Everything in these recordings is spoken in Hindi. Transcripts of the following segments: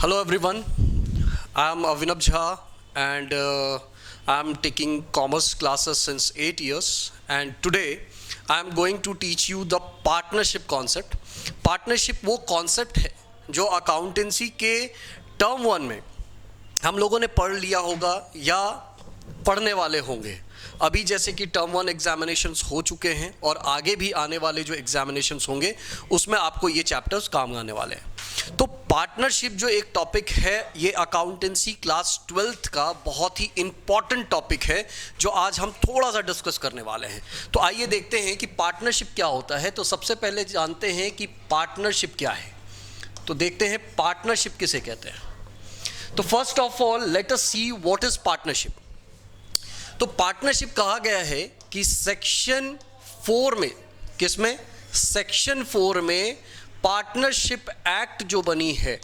Hello everyone, I am Avinab Jha and I am taking commerce classes since 8 years, and today I am going to teach you the partnership concept. Partnership वो concept है जो accountancy के term 1 में हम लोगों ने पढ़ लिया होगा या पढ़ने वाले होंगे। अभी जैसे कि टर्म 1 एग्जामिनेशंस हो चुके हैं और आगे भी आने वाले जो एग्जामिनेशंस होंगे उसमें आपको ये चैप्टर्स काम आने वाले हैं। तो पार्टनरशिप जो एक टॉपिक है ये अकाउंटेंसी क्लास 12th का बहुत ही इंपॉर्टेंट टॉपिक है जो आज हम थोड़ा सा डिस्कस करने वाले हैं। तो आइए देखते हैं कि पार्टनरशिप क्या होता है। तो सबसे पहले जानते हैं कि पार्टनरशिप क्या है। तो देखते हैं पार्टनरशिप किसे कहते हैं। तो first of all let us see what is partnership. तो पार्टनरशिप कहा गया है कि सेक्शन 4 में, किसमें, सेक्शन 4 में पार्टनरशिप एक्ट जो बनी है,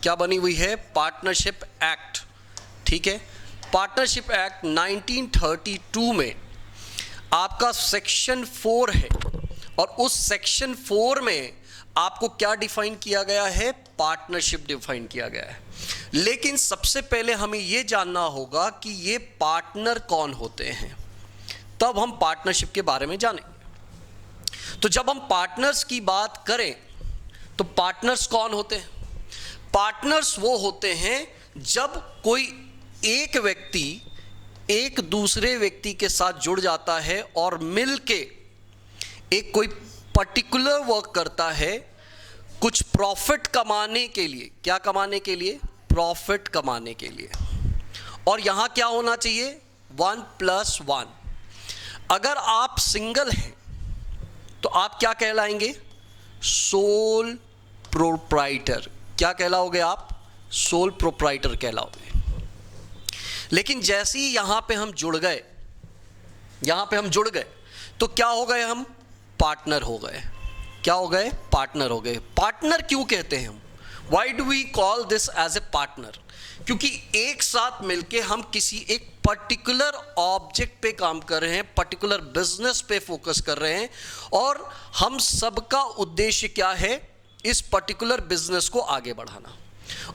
क्या बनी हुई है, पार्टनरशिप एक्ट, ठीक है। पार्टनरशिप एक्ट 1932 में आपका सेक्शन 4 है और उस सेक्शन 4 में आपको क्या डिफाइन किया गया है, पार्टनरशिप डिफाइन किया गया है। लेकिन सबसे पहले हमें यह जानना होगा कि ये पार्टनर कौन होते हैं, तब हम पार्टनरशिप के बारे में जानेंगे। तो जब हम पार्टनर्स की बात करें तो पार्टनर्स कौन होते हैं। पार्टनर्स वो होते हैं जब कोई एक व्यक्ति एक दूसरे व्यक्ति के साथ जुड़ जाता है और मिलके एक कोई पर्टिकुलर वर्क करता है कुछ प्रॉफिट कमाने के लिए। क्या कमाने के लिए, प्रॉफिट कमाने के लिए। और यहां क्या होना चाहिए, 1+1। अगर आप सिंगल हैं तो आप क्या कहलाएंगे, सोल प्रोप्राइटर। क्या कहलाओगे आप, सोल प्रोप्राइटर कहलाओगे। लेकिन जैसे ही यहां पे हम जुड़ गए, तो क्या हो गए, हम पार्टनर हो गए। क्या हो गए, पार्टनर हो गए। पार्टनर क्यों कहते हैं हम, why do we call this as a partner, क्योंकि एक साथ मिलके हम किसी एक पर्टिकुलर ऑब्जेक्ट पे काम कर रहे हैं, पर्टिकुलर बिजनेस पे फोकस कर रहे हैं और हम सबका उद्देश्य क्या है, इस पर्टिकुलर बिजनेस को आगे बढ़ाना।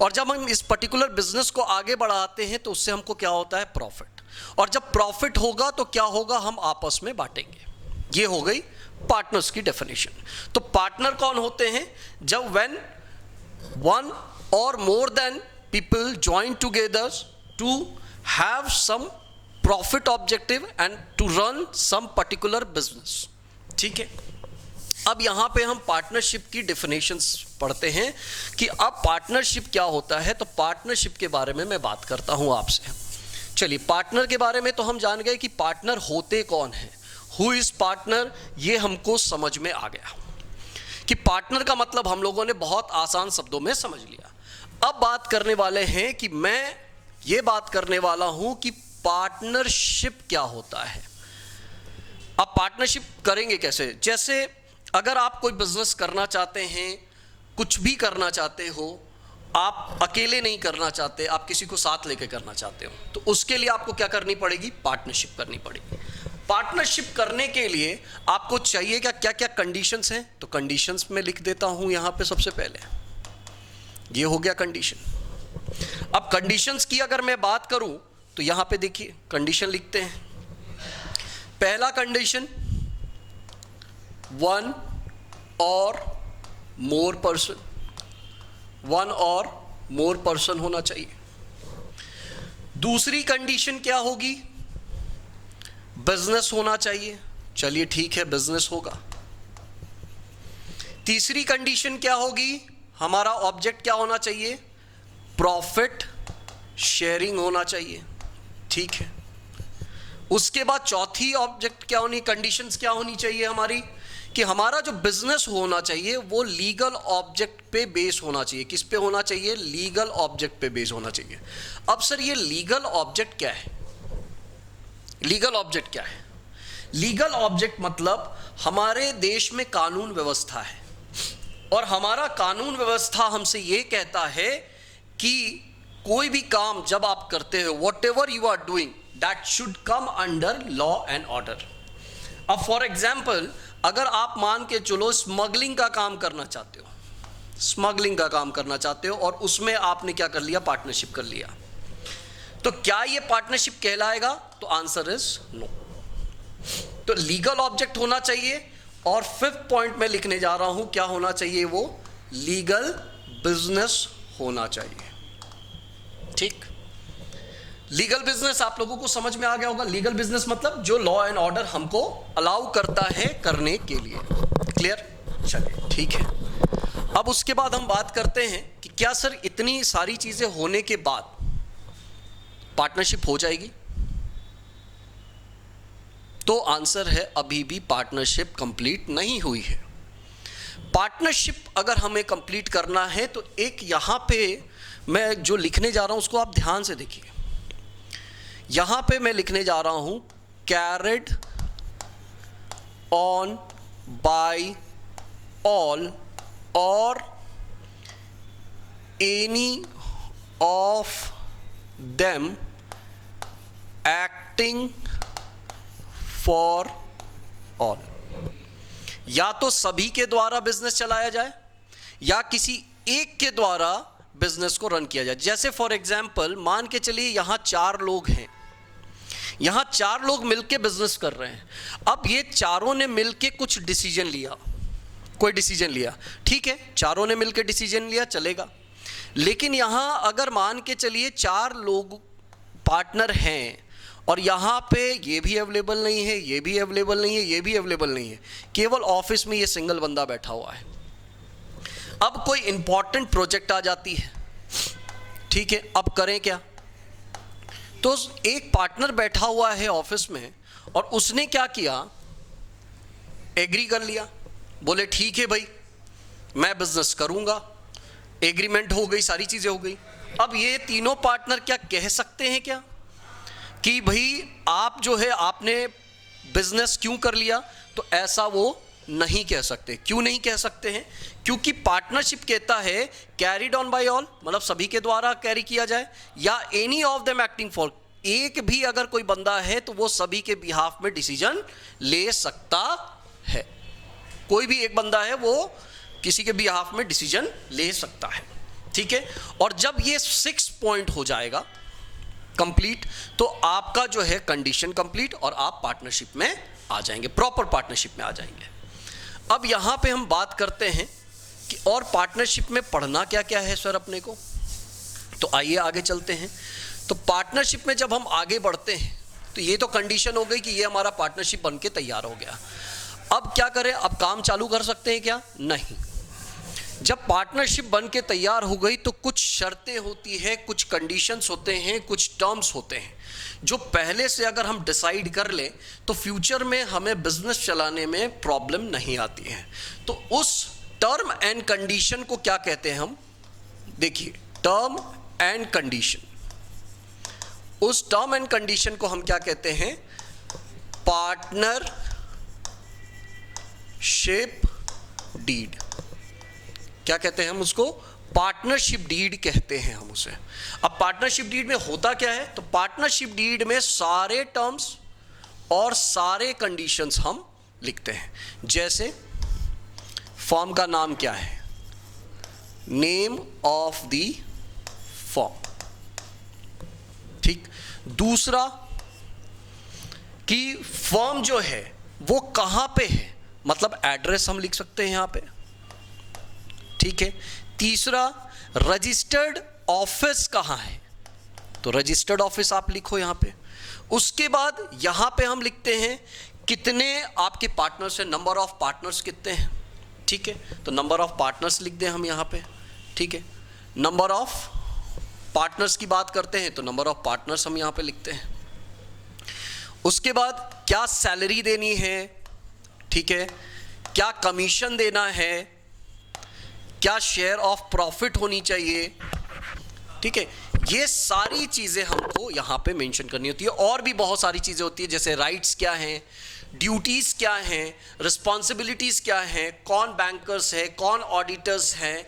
और जब हम इस पर्टिकुलर बिजनेस को आगे बढ़ाते हैं तो उससे हमको क्या होता है, प्रॉफिट। और जब प्रॉफिट होगा तो क्या होगा, हम आपस में बांटेंगे। ये हो गई पार्टनर्स की डेफिनेशन। तो पार्टनर कौन होते हैं, जब when one or more than people join together to have some profit objective and to run some particular business, ठीक है। अब यहां पे हम पार्टनरशिप की डेफिनेशंस पढ़ते हैं कि अब पार्टनरशिप क्या होता है। तो पार्टनरशिप के बारे में मैं बात करता हूं आपसे। चलिए, पार्टनर के बारे में तो हम जान गए कि पार्टनर होते कौन है, हु इज पार्टनर, ये हमको समझ में आ गया कि पार्टनर का मतलब हम लोगों ने बहुत आसान शब्दों में समझ लिया। अब बात करने वाले हैं कि मैं ये बात करने वाला हूं कि पार्टनरशिप क्या होता है। अब पार्टनरशिप करेंगे कैसे, जैसे अगर आप कोई बिजनेस करना चाहते हैं, कुछ भी करना चाहते हो, आप अकेले नहीं करना चाहते, आप किसी को साथ लेके करना चाहते हो, तो उसके लिए आपको क्या करनी पड़ेगी, पार्टनरशिप करनी पड़ेगी। पार्टनरशिप करने के लिए आपको चाहिएगा क्या क्या कंडीशंस हैं। तो कंडीशंस में लिख देता हूं यहां पे। सबसे पहले ये हो गया कंडीशन। अब कंडीशंस की अगर मैं बात करूं तो यहां पे देखिए कंडीशन लिखते हैं। पहला कंडीशन, 1 और मोर पर्सन होना चाहिए। दूसरी कंडीशन क्या होगी, बिजनेस होना चाहिए। चलिए ठीक है, बिजनेस होगा। तीसरी कंडीशन क्या होगी, हमारा ऑब्जेक्ट क्या होना चाहिए, प्रॉफिट शेयरिंग होना चाहिए, ठीक है। उसके बाद चौथी ऑब्जेक्ट क्या होनी, कंडीशंस क्या होनी चाहिए हमारी, कि हमारा जो बिजनेस होना चाहिए वो लीगल ऑब्जेक्ट पे बेस होना चाहिए। किस पे होना चाहिए, लीगल ऑब्जेक्ट पे बेस होना चाहिए। अब सर ये लीगल ऑब्जेक्ट क्या है, लीगल ऑब्जेक्ट क्या है, लीगल ऑब्जेक्ट मतलब हमारे देश में कानून व्यवस्था है और हमारा कानून व्यवस्था हमसे ये कहता है कि कोई भी काम जब आप करते हो, whatever you are doing, that should come under law and order. अब फॉर एग्जाम्पल अगर आप मान के चलो स्मगलिंग का काम करना चाहते हो, स्मगलिंग का काम करना चाहते हो और उसमें आपने क्या कर लिया, पार्टनरशिप कर लिया, तो क्या ये पार्टनरशिप कहलाएगा? तो आंसर इज नो। तो लीगल ऑब्जेक्ट होना चाहिए और फिफ्थ पॉइंट में लिखने जा रहा हूं, क्या होना चाहिए? वो लीगल बिजनेस होना चाहिए। ठीक, लीगल बिजनेस आप लोगों को समझ में आ गया होगा। लीगल बिजनेस मतलब जो लॉ एंड ऑर्डर हमको अलाउ करता है करने के लिए। क्लियर? चलिए ठीक है। अब उसके बाद हम बात करते हैं कि क्या सर इतनी सारी चीजें होने के बाद पार्टनरशिप हो जाएगी? तो आंसर है अभी भी पार्टनरशिप कंप्लीट नहीं हुई है। पार्टनरशिप अगर हमें कंप्लीट करना है तो एक यहां पे मैं जो लिखने जा रहा हूं उसको आप ध्यान से देखिए। यहां पे मैं लिखने जा रहा हूं कैरिड ऑन बाय ऑल और any of them acting for all. या तो सभी के द्वारा बिजनेस चलाया जाए या किसी एक के द्वारा बिजनेस को रन किया जाए। जैसे फॉर एग्जाम्पल मान के चलिए यहां 4 लोग हैं, यहां 4 लोग मिलके बिजनेस कर रहे हैं। अब ये चारों ने मिलके कुछ डिसीजन लिया, कोई डिसीजन लिया, ठीक है, चारों ने मिलके डिसीजन लिया, चलेगा। लेकिन यहां अगर मान के चलिए 4 लोग पार्टनर हैं और यहां पे ये भी अवेलेबल नहीं है, ये भी अवेलेबल नहीं है, ये भी अवेलेबल नहीं है, केवल ऑफिस में ये सिंगल बंदा बैठा हुआ है। अब कोई इंपॉर्टेंट प्रोजेक्ट आ जाती है, ठीक है, अब करें क्या? तो एक पार्टनर बैठा हुआ है ऑफिस में और उसने क्या किया, एग्री कर लिया, बोले ठीक है भाई मैं बिजनेस करूंगा, एग्रीमेंट हो गई, सारी चीजें हो गई। अब ये तीनों पार्टनर क्या कह सकते हैं क्या कि भाई आप जो है आपने बिजनेस क्यों कर लिया? तो ऐसा वो नहीं कह सकते। क्यों नहीं कह सकते हैं? क्योंकि पार्टनरशिप कहता है कैरिड ऑन बाय ऑल, मतलब सभी के द्वारा कैरी किया जाए, या any of them acting for, एक भी अगर कोई बंदा है तो वो सभी के बिहाफ में डिसीजन ले सकता है। कोई भी एक बंदा है वो किसी के बिहाफ में डिसीजन ले सकता है, ठीक है। और जब ये 6 पॉइंट हो जाएगा कंप्लीट तो आपका जो है कंडीशन कंप्लीट और आप पार्टनरशिप में आ जाएंगे, प्रॉपर पार्टनरशिप में आ जाएंगे। अब यहां पे हम बात करते हैं कि और पार्टनरशिप में पढ़ना क्या क्या है सर अपने को। तो आइए आगे चलते हैं। तो पार्टनरशिप में जब हम आगे बढ़ते हैं तो ये तो कंडीशन हो गई कि ये हमारा पार्टनरशिप बनके तैयार हो गया। अब क्या करें? अब काम चालू कर सकते हैं क्या? नहीं। जब पार्टनरशिप बनके तैयार हो गई तो कुछ शर्तें होती है, कुछ कंडीशंस होते हैं, कुछ टर्म्स होते हैं जो पहले से अगर हम डिसाइड कर लें तो फ्यूचर में हमें बिजनेस चलाने में प्रॉब्लम नहीं आती है। तो उस टर्म एंड कंडीशन को क्या कहते हैं हम? देखिए, टर्म एंड कंडीशन, उस टर्म एंड कंडीशन को हम क्या कहते हैं? Partnership deed. क्या कहते हैं हम उसको? पार्टनरशिप डीड कहते हैं हम उसे। अब पार्टनरशिप डीड में होता क्या है? तो पार्टनरशिप डीड में सारे टर्म्स और सारे कंडीशंस हम लिखते हैं। जैसे फर्म का नाम क्या है, नेम ऑफ द फर्म, ठीक। दूसरा कि फर्म जो है वो कहां पे है, मतलब एड्रेस हम लिख सकते हैं यहां पे, ठीक है। तीसरा, रजिस्टर्ड ऑफिस कहां है, तो रजिस्टर्ड ऑफिस आप लिखो यहां पे। उसके बाद यहां पे हम लिखते हैं कितने आपके पार्टनर्स हैं, नंबर ऑफ पार्टनर्स कितने हैं, ठीक है। तो नंबर ऑफ पार्टनर्स लिख दें हम यहां पे, ठीक है। नंबर ऑफ पार्टनर्स की बात करते हैं तो नंबर ऑफ पार्टनर्स हम यहां पे लिखते हैं। उसके बाद क्या सैलरी देनी है, ठीक है, क्या कमीशन देना है, क्या शेयर ऑफ प्रॉफिट होनी चाहिए, ठीक है। ये सारी चीजें हमको यहां पे मेंशन करनी होती है। और भी बहुत सारी चीजें होती है, जैसे राइट्स क्या हैं, ड्यूटीज क्या हैं, रिस्पॉन्सिबिलिटीज क्या हैं, कौन बैंकर्स है, कौन ऑडिटर्स हैं,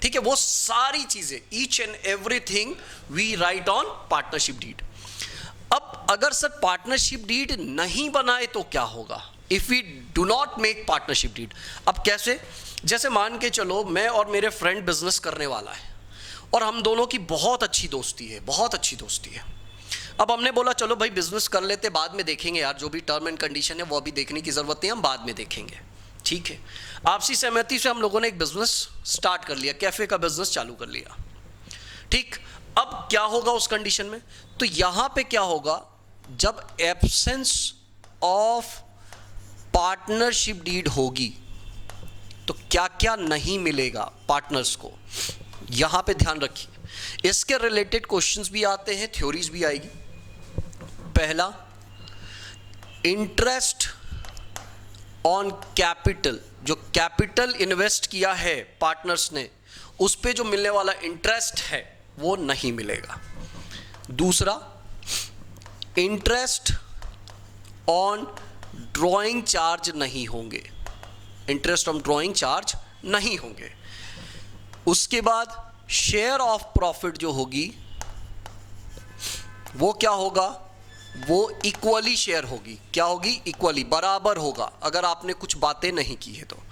ठीक है। वो सारी चीजें, each and everything we write on partnership deed. अब अगर सर पार्टनरशिप डीड नहीं बनाए तो क्या होगा? If we do not make partnership deed. अब कैसे? जैसे मान के चलो मैं और मेरे फ्रेंड बिजनेस करने वाला है और हम दोनों की बहुत अच्छी दोस्ती है, बहुत अच्छी दोस्ती है। अब हमने बोला चलो भाई बिजनेस कर लेते, बाद में देखेंगे यार, जो भी टर्म एंड कंडीशन है वो अभी देखने की जरूरत नहीं, हम बाद में देखेंगे। ठीक है, आपसी सहमति से हम लोगों ने एक बिजनेस स्टार्ट कर लिया, कैफे का बिजनेस चालू कर लिया। ठीक, अब क्या होगा उस कंडीशन में? तो यहां पे क्या होगा, जब एब्सेंस ऑफ पार्टनरशिप डीड होगी तो क्या क्या नहीं मिलेगा पार्टनर्स को, यहां पे ध्यान रखिए। इसके रिलेटेड क्वेश्चंस भी आते हैं, थ्योरीज भी आएगी। पहला, इंटरेस्ट ऑन कैपिटल, जो कैपिटल इन्वेस्ट किया है पार्टनर्स ने, उस पे जो मिलने वाला इंटरेस्ट है वो नहीं मिलेगा। दूसरा, इंटरेस्ट ऑन ड्रॉइंग चार्ज नहीं होंगे, इंटरेस्ट ऑन ड्रॉइंग चार्ज नहीं होंगे। उसके बाद शेयर ऑफ प्रॉफिट जो होगी वो क्या होगा, वो इक्वली शेयर होगी। क्या होगी? इक्वली, बराबर होगा, अगर आपने कुछ बातें नहीं की है तो।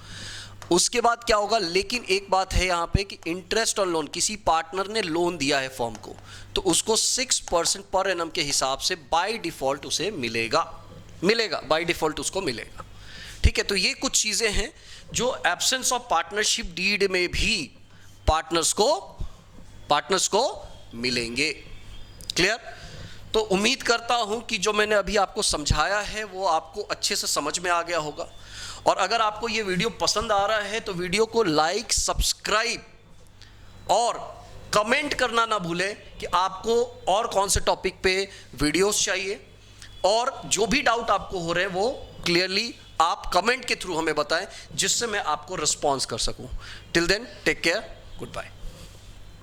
उसके बाद क्या होगा, लेकिन एक बात है यहाँ पे कि इंटरेस्ट ऑन लोन, किसी पार्टनर ने लोन दिया है फर्म को तो उसको 6% पर एनम के हिसाब से बाय डिफॉल्ट उसे मिलेगा, बाय डिफॉल्ट उसको मिलेगा। ठीक है, तो ये कुछ चीजें हैं जो एब्सेंस ऑफ पार्टनरशिप डीड में भी पार्टनर्स को मिलेंगे। क्लियर? तो उम्मीद करता हूं कि जो मैंने अभी आपको समझाया है वो आपको अच्छे से समझ में आ गया होगा। और अगर आपको ये वीडियो पसंद आ रहा है तो वीडियो को लाइक, सब्सक्राइब और कमेंट करना ना भूलें कि आपको और कौन से टॉपिक पे वीडियोस चाहिए, और जो भी डाउट आपको हो रहे हैं वो क्लियरली आप कमेंट के थ्रू हमें बताएं जिससे मैं आपको रिस्पॉन्स कर सकूं। Till then take care, good bye.